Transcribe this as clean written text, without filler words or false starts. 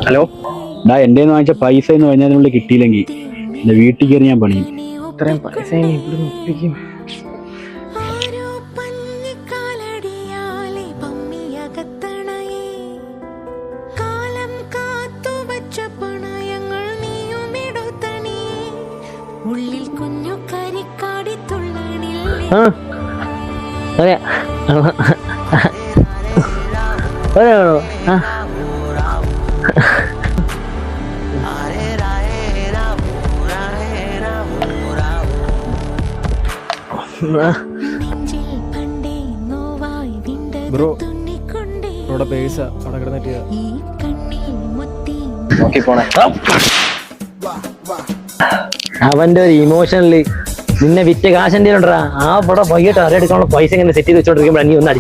Hello ഡാ എൻ്റെ വാങ്ങിച്ച പൈസ എന്ന് കഴിഞ്ഞതിനുള്ളിൽ കിട്ടിയില്ലെങ്കിൽ എൻ്റെ വീട്ടിൽ കയറി ഞാൻ പണിയും. ഇത്രയും പൈസ ഇനി ഇവിടുന്ന് ഒപ്പിക്കും. ബ്രോ ഇവിടെ പേഴ്സ അവിടെ കിടന്നിട്ട് അവന്റെ ഒരു ഇമോഷണല് നിന്നെ വിറ്റ കാശ് എന്തെങ്കിലും ആ ഇവിടെ പയ്യട്ട് അറിയാനുള്ള പൈസ ഇങ്ങനെ സെറ്റ് ചെയ്ത് വെച്ചോണ്ടിരിക്കുമ്പോൾ നീ ഒന്ന്